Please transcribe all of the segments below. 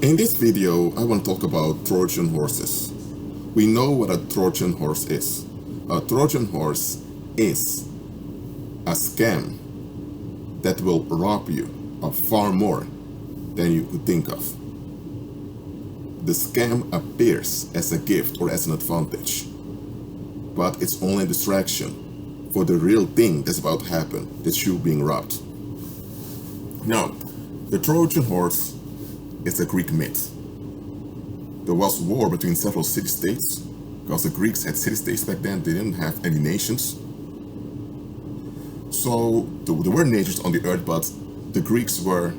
In this video, I want to talk about Trojan horses. We know what a Trojan horse is. A Trojan horse is a scam that will rob you of far more than you could think of. The scam appears as a gift or as an advantage, but it's only a distraction for the real thing that's about to happen, that's you being robbed. Now, the Trojan horse is a Greek myth. There was war between several city-states, because the Greeks had city-states back then. They didn't have any nations. So there were nations on the earth, but the Greeks were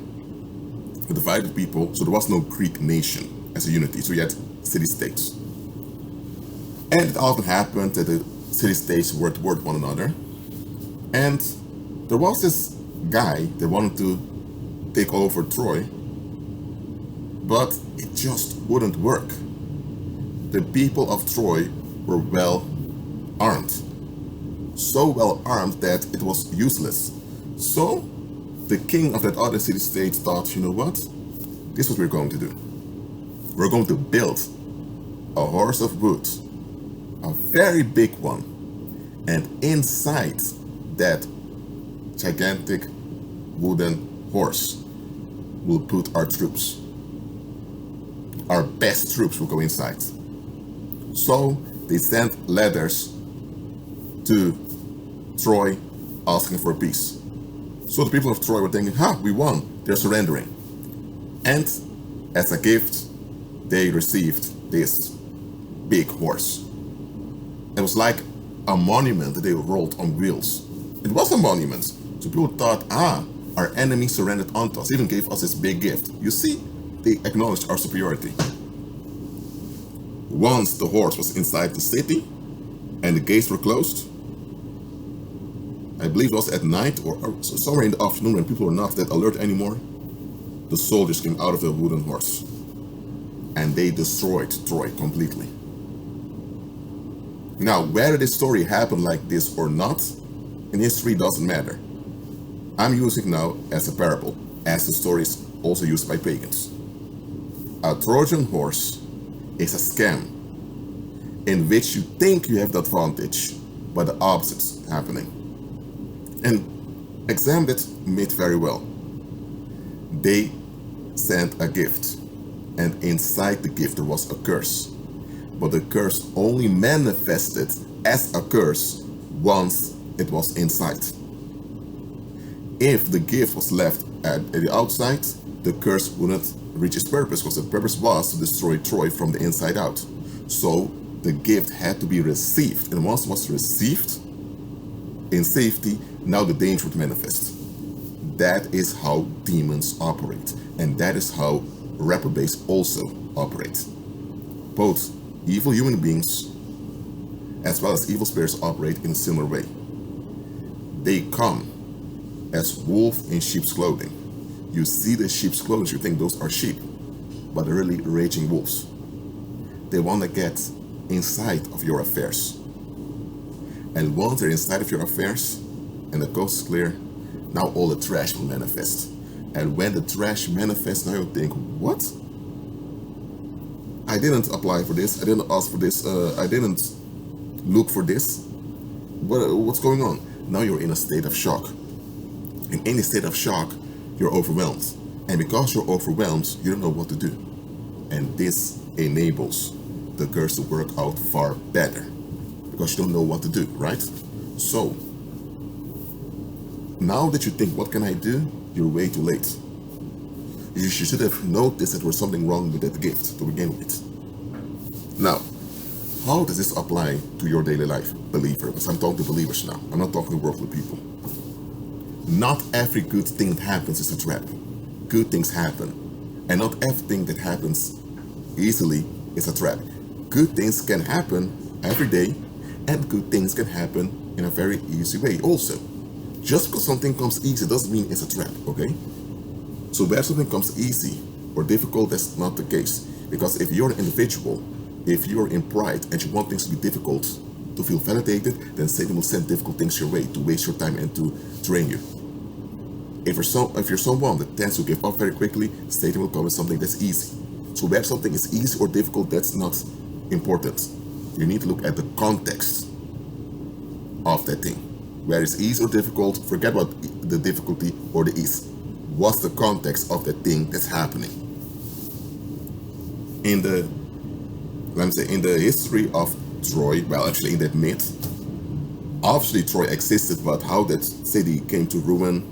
a divided people, so there was no Greek nation as a unity. So you had city-states. And it often happened that the city-states were toward one another. And there was this guy that wanted to take over Troy, but it just wouldn't work. The people of Troy were well armed. So well armed that it was useless. So the king of that other city-state thought, you know what? This is what we're going to do. We're going to build a horse of wood, a very big one. And inside that gigantic wooden horse, we'll put our troops. Our best troops will go inside. So they sent letters to Troy asking for peace. So the people of Troy were thinking, we won. They're surrendering. And as a gift, they received this big horse. It was like a monument that they rolled on wheels. It was a monument. So people thought, our enemy surrendered unto us, even gave us this big gift. You see, they acknowledged our superiority. Once the horse was inside the city and the gates were closed, I believe it was at night or somewhere in the afternoon when people were not that alert anymore, the soldiers came out of the wooden horse and they destroyed Troy completely. Now, whether this story happened like this or not, in history doesn't matter. I'm using it now as a parable, as the story is also used by pagans. A Trojan horse is a scam in which you think you have the advantage, but the opposite's happening. And examine that myth very well. They sent a gift, and inside the gift there was a curse. But the curse only manifested as a curse once it was inside. If the gift was left at the outside, the curse wouldn't reach its purpose, because the purpose was to destroy Troy from the inside out. So the gift had to be received, and once it was received in safety, now the danger would manifest. That is how demons operate, and that is how reprobates also operate. Both evil human beings as well as evil spirits operate in a similar way. They come as wolf in sheep's clothing. You see the sheep's clothes, you think those are sheep, but they're really raging wolves. They want to get inside of your affairs. And once they're inside of your affairs, and the coast is clear, now all the trash will manifest. And when the trash manifests, now you think, what? I didn't apply for this, I didn't ask for this, I didn't look for this. What's going on? Now you're in a state of shock. In any state of shock, you're overwhelmed. And because you're overwhelmed, you don't know what to do. And this enables the curse to work out far better, because you don't know what to do, right? So, now that you think, what can I do? You're way too late. You should have noticed that there was something wrong with that gift to begin with. Now, how does this apply to your daily life, believer? Because I'm talking to believers now. I'm not talking to worldly people. Not every good thing that happens is a trap. Good things happen. And not everything that happens easily is a trap. Good things can happen every day, and good things can happen in a very easy way also. Just because something comes easy doesn't mean it's a trap, okay? So where something comes easy or difficult, that's not the case. Because if you're an individual, if you're in pride and you want things to be difficult to feel validated, then Satan will send difficult things your way to waste your time and to drain you. If you're someone that tends to give up very quickly, Satan will come with something that's easy. So whether something is easy or difficult, that's not important. You need to look at the context of that thing. Where it's easy or difficult, forget about the difficulty or the ease. What's the context of that thing that's happening? In the, let me say, in the history of Troy, well, actually in that myth, obviously Troy existed, but how that city came to ruin,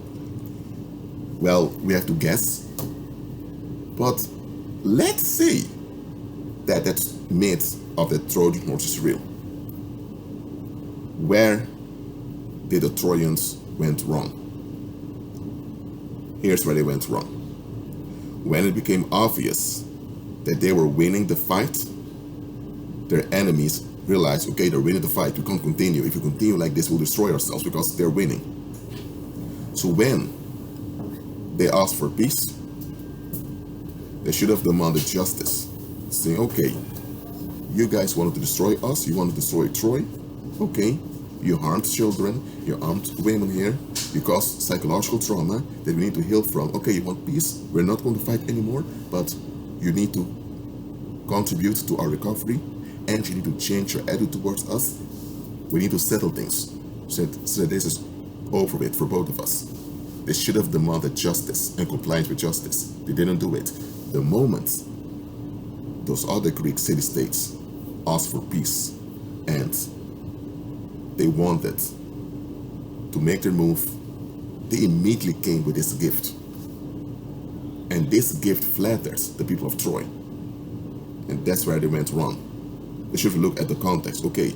well, we have to guess. But let's say that that myth of the Trojan horse is real. Where did the Trojans went wrong? Here's where they went wrong. When it became obvious that they were winning the fight, their enemies realized, okay, they're winning the fight, we can't continue. If we continue like this, we'll destroy ourselves because they're winning. So when they asked for peace, they should have demanded justice, saying, okay, you guys wanted to destroy us, you want to destroy Troy, okay, you harmed children, you harmed women here, because psychological trauma that we need to heal from. Okay, you want peace, we're not going to fight anymore, but you need to contribute to our recovery, and you need to change your attitude towards us. We need to settle things, so that this is over with for both of us. They should have demanded justice and compliance with justice. They didn't do it. The moment those other Greek city-states asked for peace and they wanted to make their move, they immediately came with this gift. And this gift flatters the people of Troy. And that's where they went wrong. They should look at the context. Okay,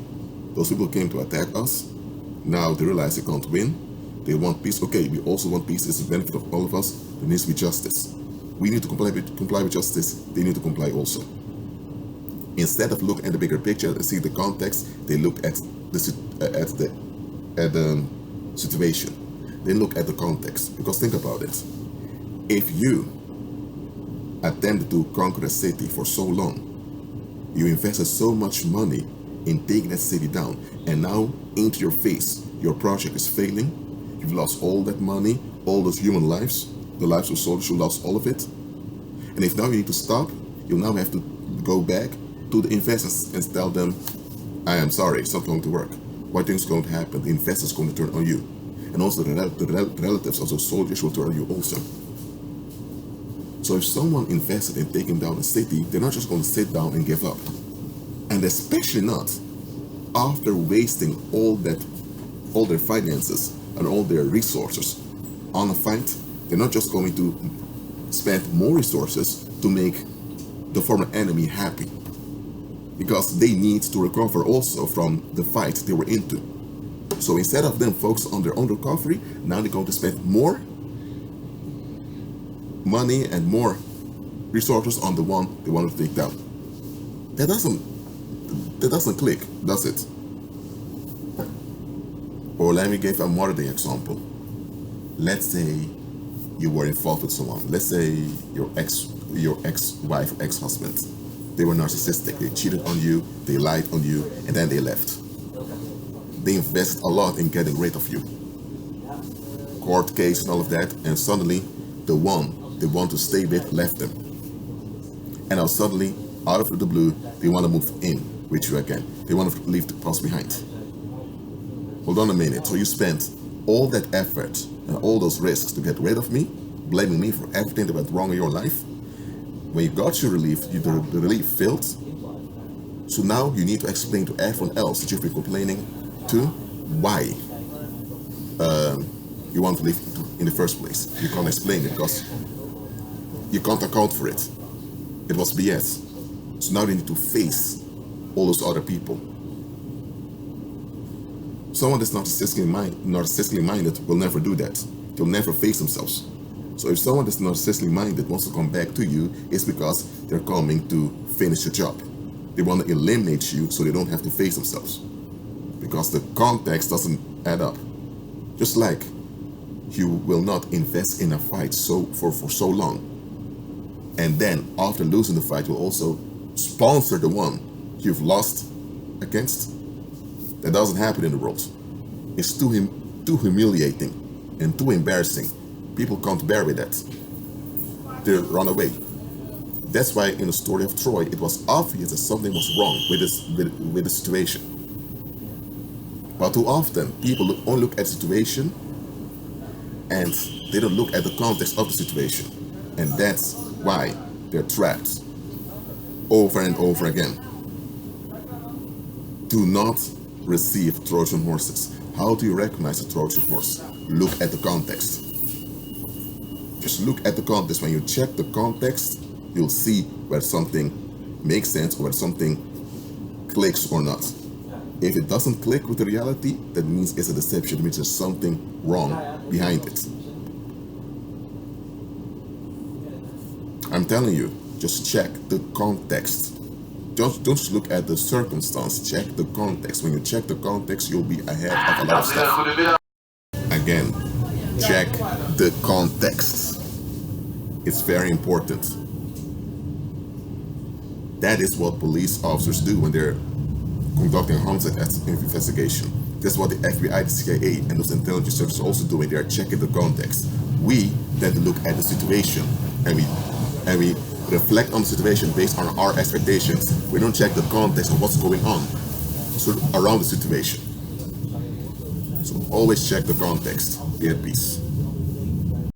those people came to attack us. Now they realize they can't win. They want peace. Okay, we also want peace. It's the benefit of all of us. There needs to be justice. We need to comply with justice. They need to comply also. Instead of looking at the bigger picture and see the context, they look at the situation. Then look at the context. Because think about it. If you attempted to conquer a city for so long, you invested so much money in taking that city down, and now into your face, your project is failing. You've lost all that money, all those human lives, the lives of soldiers who lost all of it. And if now you need to stop, you now have to go back to the investors and tell them, I am sorry, it's not going to work. What things going to happen? The investors going to turn on you. And also the relatives of those soldiers will turn on you also. So if someone invested in taking down a city, they're not just going to sit down and give up. And especially not after wasting all their finances and all their resources on a fight. They're not just going to spend more resources to make the former enemy happy, because they need to recover also from the fight they were into. So instead of them focus on their own recovery, now they're going to spend more money and more resources on the one they wanted to take down. That doesn't click, does it? Or let me give a modern example. Let's say you were involved with someone. Let's say your ex-wife, ex-husband. They were narcissistic. They cheated on you, they lied on you, and then they left. They invested a lot in getting rid of you. Court case and all of that, and suddenly the one they want to stay with left them. And now suddenly, out of the blue, they want to move in with you again. They want to leave the past behind. Hold on a minute. So you spent all that effort and all those risks to get rid of me, blaming me for everything that went wrong in your life. When you got your relief, the relief failed. So now you need to explain to everyone else that you've been complaining to why you want to leave in the first place. You can't explain it because you can't account for it. It was BS. So now they need to face all those other people. Someone that's narcissistically minded will never do that. They'll never face themselves. So if someone that's narcissistically minded wants to come back to you, it's because they're coming to finish the job. They want to eliminate you so they don't have to face themselves. Because the context doesn't add up. Just like you will not invest in a fight for so long, and then after losing the fight, you'll also sponsor the one you've lost against. That doesn't happen in the world. It's too humiliating and too embarrassing. People can't bear with that. They run away. That's why in the story of Troy, it was obvious that something was wrong with the situation. But too often, people only look at the situation and they don't look at the context of the situation. And that's why they're trapped over and over again. Do not receive Trojan horses. How do you recognize a Trojan horse? Look at the context. Just look at the context. When you check the context, you'll see whether something makes sense or whether something clicks or not. If it doesn't click with the reality, that means it's a deception. It means there's something wrong behind it. I'm telling you, just check the context. Don't just look at the circumstance, check the context. When you check the context, you'll be ahead of a lot of stuff. Again, check the context. It's very important. That is what police officers do when they're conducting a homicide investigation. That's what the FBI, the CIA, and those intelligence services are also doing. They are checking the context. We tend to look at the situation and we reflect on the situation based on our expectations. We don't check the context of what's going on around the situation. So always check the context. Be at peace.